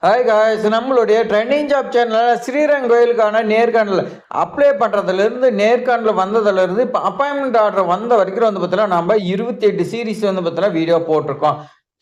Hi guys, நம்மளுடைய trending job சேனலில் ஸ்ரீரங்கம் கோயிலுக்கான நேர்காணல் அப்ளை பண்ணுறதுலேருந்து நேர்காணல் வந்ததுலேருந்து இப்போ அப்பாயின்மெண்ட் ஆர்டர் வந்த வரைக்கும் வந்து பார்த்தீங்கன்னா நம்ம 28 சீரீஸ் வந்து பார்த்தீங்கன்னா வீடியோ போட்டிருக்கோம்.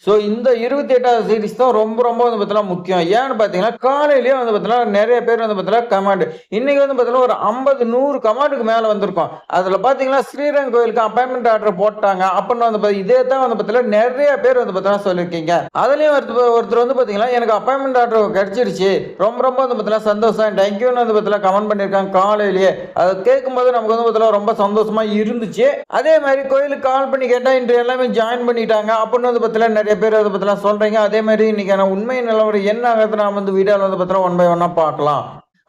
ஸோ இந்த 28வது சீரீஸ் தான் ரொம்ப ரொம்ப வந்து பார்த்தீங்கன்னா முக்கியம். ஏன்னு பார்த்தீங்கன்னா காலையிலேயே வந்து பார்த்தீங்கன்னா நிறைய பேர் வந்து பார்த்தீங்கன்னா கமாண்ட் இன்னைக்கு வந்து பார்த்தீங்கன்னா ஒரு 50-100 கமாண்டுக்கு மேலே வந்திருக்கும். அதில் பார்த்தீங்கன்னா ஸ்ரீரங்கம் கோயிலுக்கு அப்பாயின்மெண்ட் ஆர்டர் போட்டாங்க அப்படின்னு வந்து இதே தான் வந்து பார்த்தீங்கன்னா நிறைய பேர் வந்து பார்த்தீங்கன்னா சொல்லியிருக்கீங்க. அதுலேயும் ஒருத்தர் வந்து பார்த்தீங்கன்னா எனக்கு அப்பாயின்மெண்ட் ஆர்டர் கிடைச்சிருச்சு, ரொம்ப ரொம்ப வந்து பார்த்தீங்கன்னா சந்தோஷம், தேங்க்யூன்னு வந்து பார்த்தீங்கன்னா கமெண்ட் பண்ணியிருக்காங்க காலையிலேயே. அதை கேட்கும்போது நமக்கு வந்து பார்த்தீங்கன்னா ரொம்ப சந்தோஷமா இருந்துச்சு. அதே மாதிரி கோயிலுக்கு கால் பண்ணி கேட்டால் இன்று எல்லாமே ஜாயின் பண்ணிட்டாங்க அப்படின்னு வந்து பார்த்தீங்கன்னா நிறைய பேர் அதை பத்திலாம் சொல்றீங்க. அதே மாதிரி இன்னைக்கான உண்மை நிலவரம் என்ன ஆகுது நாம வந்து வீடியோவில் வந்து பார்த்தீங்கன்னா ஒன் பை ஒன்னா பார்க்கலாம்.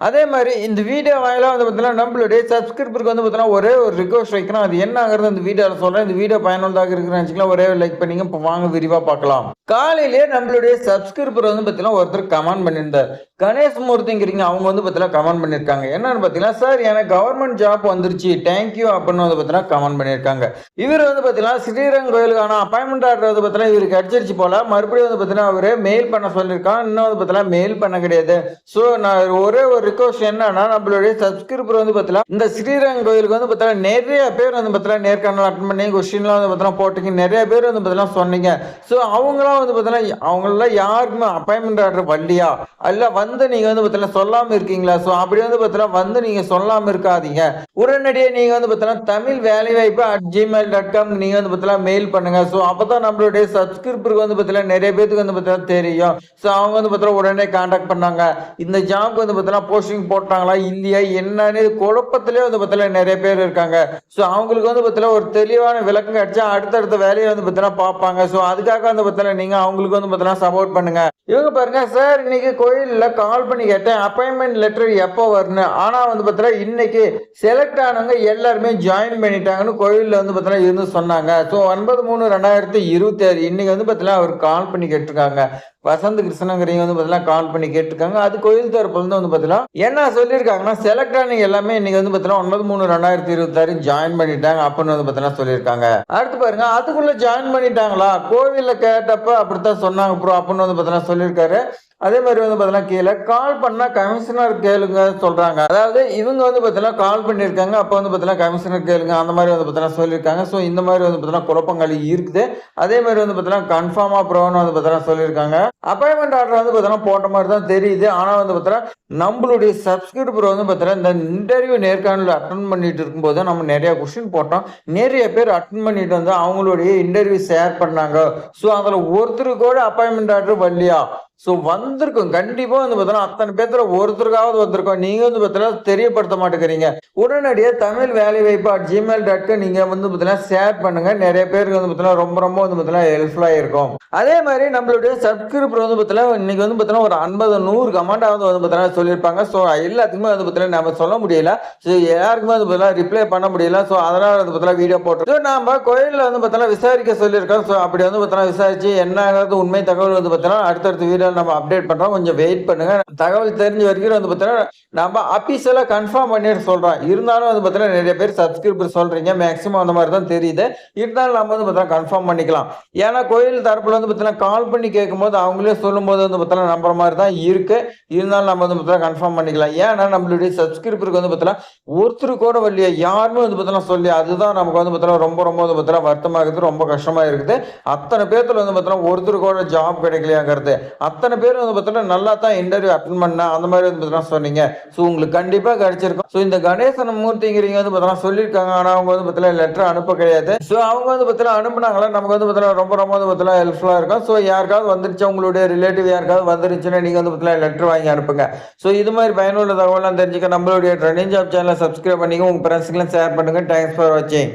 அதே மாதிரி இந்த வீடியோ வாயிலாக வந்து பார்த்தீங்கன்னா நம்மளுடைய சப்ஸ்கிரைபருக்கு வந்து பார்த்தீங்கன்னா ஒரே ஒரு ரிக்வஸ்ட் வைக்கணும். அது என்ன ஆகுறது இந்த வீடியோவில் சொல்கிறேன். இந்த வீடியோ பயனுள்ளதாக இருக்குன்னு வச்சுக்கலாம். ஒரே லைக் பண்ணிங்க. இப்போ வாங்க விரிவாக பார்க்கலாம். காலையிலேயே நம்மளுடைய சப்ஸ்கிரைபர் வந்து பார்த்தீங்கன்னா ஒருத்தர் கமெண்ட் பண்ணியிருந்தார். கணேஷ் மூர்த்திங்கிறீங்க, அவங்க வந்து பார்த்தீங்கன்னா கமெண்ட் பண்ணியிருக்காங்க. என்னன்னு பார்த்தீங்கன்னா, சார் எனக்கு கவர்மெண்ட் ஜாப் வந்துருச்சு, தேங்க்யூ அப்படின்னு வந்து பார்த்தீங்கன்னா கமெண்ட் பண்ணியிருக்காங்க. இவர் வந்து பார்த்தீங்கன்னா ஸ்ரீரங்கம் கோயிலுக்கான அப்பாயின்மெண்ட் ஆர்டர் வந்து பார்த்தீங்கன்னா இவருக்கு அடிச்சிருச்சு போல. மறுபடியும் வந்து பார்த்தீங்கன்னா அவரு மெயில் பண்ண சொல்லியிருக்கான். இன்னும் வந்து பார்த்தீங்கன்னா மெயில் பண்ண கிடையாது. ஸோ நான் ஒரே ஒரு ரிக்வஸ்ட் என்னன்னா, நம்மளுடைய சப்ஸ்கிரைபர் வந்து பார்த்தீங்கன்னா இந்த ஸ்ரீரங்கம் கோயிலுக்கு வந்து பார்த்தீங்கன்னா நிறைய பேர் வந்து பார்த்தீங்கன்னா நேர்காணல் அட்டன் பண்ணி கொஸ்டின்லாம் வந்து பார்த்தீங்கன்னா போட்டீங்க. நிறைய பேர் வந்து பார்த்தீங்கன்னா சொன்னீங்க. ஸோ அவங்களாம் வந்து பார்த்தீங்கன்னா அவங்கள யாருக்குமே அப்பாயின்மெண்ட் ஆர்டர் வரலையா, அல்ல வந்து நீங்க வந்து பார்த்தீங்கன்னா சொல்லாம இருக்கீங்களா? ஸோ அப்படி வந்து பார்த்தீங்கன்னா வந்து நீங்க சொல்லாம இருக்காதீங்க. உடனடியே நீங்க வந்து பார்த்தீங்கன்னா தமிழ் வேலைவாய்ப்பு @gmail.com நீங்க வந்து பார்த்தீங்கன்னா மெயில் பண்ணுங்க. ஸோ அப்பதான் நம்மளுடைய சப்ஸ்கிரைபருக்கு வந்து பார்த்தீங்கன்னா நிறைய பேருக்கு வந்து பார்த்தீங்கன்னா தெரியும். ஸோ அவங்க வந்து பார்த்தீங்கன்னா உடனே கான்டாக்ட் பண்ணாங்க. இந்த ஜாப் வந்து பார்த்தீங்கன்னா போஸ்டிங் போட்டாங்களா இல்லையா என்னன்னு குழப்பத்திலே வந்து பார்த்தீங்கன்னா நிறைய பேர் இருக்காங்க. ஸோ அவங்களுக்கு வந்து பார்த்தீங்கன்னா ஒரு தெளிவான விளக்கம் கிடைச்சா அடுத்தடுத்த வேலையை வந்து பார்த்தீங்கன்னா பார்ப்பாங்க. ஸோ அதுக்காக வந்து பார்த்தீங்கன்னா நீங்க அவங்களுக்கு வந்து பார்த்தீங்கன்னா சப்போர்ட் பண்ணுங்க. இவங்க பாருங்க, சார் இன்னைக்கு கோயிலில் கால் பண்ணி கேட்டேன் அப்பாயின்மெண்ட் லெட்டர் எப்போ வரணும், ஆனா வந்து பார்த்தீங்கன்னா இன்னைக்கு செலக்ட் ஆனவங்க எல்லாருமே ஜாயின் பண்ணிட்டாங்கன்னு கோயிலில் வந்து பார்த்தீங்கன்னா இருந்து சொன்னாங்க. ஸோ 9/3/2026 இன்னைக்கு வந்து பார்த்தீங்கன்னா அவர் கால் பண்ணி கேட்டிருக்காங்க. வசந்த் கிருஷ்ணங்கிறீங்க வந்து பார்த்தீங்கன்னா கால் பண்ணி கேட்டிருக்காங்க. அது கோயில் தரப்புல இருந்து வந்து பார்த்தீங்கன்னா என்ன சொல்லியிருக்காங்கன்னா, செலக்ட் ஆனவங்க எல்லாமே இன்னைக்கு வந்து பார்த்தீங்கன்னா 9/3/2026 ஜாயின் பண்ணிட்டாங்க அப்படின்னு வந்து பார்த்தீங்கன்னா சொல்லியிருக்காங்க. அடுத்து பாருங்க, அதுக்குள்ள ஜாயின் பண்ணிட்டாங்களா, கோவிலில் கேட்டப்ப அப்படித்தான் சொன்னாங்க ப்ரோ அப்படின்னு வந்து பார்த்தீங்கன்னா சொல்லியிருக்காரு. அதே மாதிரி வந்து பார்த்தீங்கன்னா கீழே கால் பண்ணா கமிஷனர் கேளுங்க சொல்றாங்க. அதாவது இவங்க வந்து பார்த்தீங்கன்னா கால் பண்ணியிருக்காங்க, அப்போ வந்து பார்த்தீங்கன்னா கமிஷனர் கேளுங்க அந்த மாதிரி வந்து பார்த்தீங்கன்னா சொல்லியிருக்காங்க. ஸோ இந்த மாதிரி வந்து பார்த்தீங்கன்னா குழப்பங்கள் இருக்குது. அதே மாதிரி வந்து பார்த்தீங்கன்னா கன்ஃபார்மா ப்ரோன்னு வந்து பார்த்தீங்கன்னா சொல்லியிருக்காங்க. அப்பாயின்மெண்ட் ஆர்டர் வந்து பார்த்தீங்கன்னா போட்ட மாதிரி தான் தெரியுது. ஆனால் வந்து பார்த்தீங்கன்னா நம்மளுடைய சப்ஸ்கிரைபர் வந்து பார்த்தீங்கன்னா இந்த இன்டர்வியூ நேர்காணல் அட்டன் பண்ணிட்டு இருக்கும்போது நம்ம நிறைய கொஸ்டின் போட்டோம். நிறைய பேர் அட்டன் பண்ணிட்டு வந்து அவங்களுடைய இன்டர்வியூ ஷேர் பண்ணாங்க. ஸோ அதில் ஒருத்தருக்கு கூட அப்பாயின்மெண்ட் ஆர்டர் வரலையா? ஸோ வந்திருக்கும் கண்டிப்பா வந்து பார்த்தீங்கன்னா அத்தனை பேர்த்துல ஒருத்தருக்காவது வந்திருக்கோம். நீங்க வந்து பார்த்தீங்கன்னா தெரியப்படுத்த மாட்டேங்கிறீங்க. உடனடியே தமிழ் வேலைவாய்ப்பு @gmail.com நீங்க வந்து பார்த்தீங்கன்னா ஷேர் பண்ணுங்க. நிறைய பேருக்கு வந்து பார்த்தீங்கன்னா ரொம்ப ரொம்ப வந்து பார்த்தீங்கன்னா ஹெல்ப்ஃபுல்லா இருக்கும். அதே மாதிரி நம்மளுடைய சப்ஸ்கிரைபர் வந்து பார்த்தீங்கன்னா இன்னைக்கு வந்து பார்த்தீங்கன்னா ஒரு 50-100 கமெண்டாவது வந்து பார்த்தீங்கன்னா சொல்லியிருப்பாங்க. ஸோ எல்லாத்துக்குமே வந்து பார்த்தீங்கன்னா நம்ம சொல்ல முடியல. ஸோ யாருக்குமே வந்து பார்த்தீங்கன்னா ரிப்ளை பண்ண முடியல. ஸோ அதனால வந்து பார்த்தீங்கன்னா வீடியோ போட்டு நாம கோயிலில் வந்து பார்த்தீங்கன்னா விசாரிக்க சொல்லியிருக்கோம். ஸோ அப்படி வந்து பார்த்தீங்கன்னா விசாரிச்சு என்ன ஆகிறது உண்மை தகவல் வந்து பார்த்தீங்கன்னா அடுத்தடுத்த வீடியோ நம்ம அப்டேட் பண்றோம். கொஞ்சம் வெயிட் பண்ணுங்க. தகவல் தெரிஞ்ச வரைக்கும் வந்து பார்த்தீங்கன்னா நம்ம அபிஷியலா கன்ஃபார்ம் பண்ணிட்டு சொல்றோம். இருந்தாலும் வந்து பார்த்தீங்கன்னா நிறைய பேர் சப்ஸ்கிரைபர் சொல்றீங்க, மேக்ஸிமம் அந்த மாதிரி தான் தெரியுது. இருந்தாலும் நம்ம வந்து பார்த்தீங்கன்னா கன்ஃபார்ம் பண்ணிக்கலாம். ஏன்னா கோயில் தரப்புல வந்து பார்த்தீங்கன்னா கால் பண்ணி கேட்கும்போது அவங்களே சொல்லும் போது வந்து பார்த்தீங்கன்னா நம்புற மாதிரி தான் இருக்கு. இருந்தாலும் நம்ம வந்து பார்த்தீங்கன்னா கன்ஃபார்ம் பண்ணிக்கலாம். ஏன்னா நம்மளுடைய சப்ஸ்கிரைபருக்கு வந்து பார்த்தீங்கன்னா ஒருத்தர் கூட வரலையா, யாருமே வந்து பார்த்தீங்கன்னா சொல்லி அதுதான் நமக்கு வந்து பார்த்தீங்கன்னா ரொம்ப ரொம்ப வந்து பார்த்தீங்கன்னா வருத்தமா இருக்குது, ரொம்ப கஷ்டமா இருக்குது. அத்தனை பேர்த்துல வந்து பார்த்தீங்கன்னா ஒருத்தர் கூட ஜாப் கிடைக்கலையாங்கிறது. அத்தனை பேர் வந்து பார்த்தீங்கன்னா நல்லா தான் இன்டர்வியூ அட்டன் பண்ண அந்த மாதிரி வந்து பார்த்தீங்கன்னா சொன்னீங்க. ஸோ உங்களுக்கு கண்டிப்பாக கிடைச்சிருக்கும். ஸோ இந்த கணேசன் மூர்த்திங்கிறீங்க வந்து பார்த்தீங்கன்னா சொல்லியிருக்காங்க. ஆனால் அவங்க வந்து பார்த்தீங்கன்னா லெட்டர் அனுப்ப கிடையாது. ஸோ அவங்க வந்து பார்த்தீங்கன்னா அனுப்புனாங்களா நமக்கு வந்து பார்த்தீங்கன்னா ரொம்ப ரொம்ப வந்து பார்த்தீங்கன்னா ஹெல்ப்ஃபுல்லாக இருக்கும். ஸோ யாருக்காவது வந்துருச்சு, உங்களுடைய ரிலேட்டிவ் யாருக்காவது வந்துருச்சுன்னா நீங்கள் வந்து பார்த்தீங்கன்னா லெட்டர் வாங்கி அனுப்புங்க. ஸோ இது மாதிரி பயனுள்ள தகவலாம் தெரிஞ்சுக்க நம்மளுடைய ட்ரெண்டிங் ஜாப் சேனலை சப்ஸ்கிரைப் பண்ணிங்க, உங்கள் ஃப்ரெண்ட்ஸ்க்கெல்லாம் ஷேர் பண்ணுங்க. தேங்க்ஸ் ஃபார் வாட்சிங்.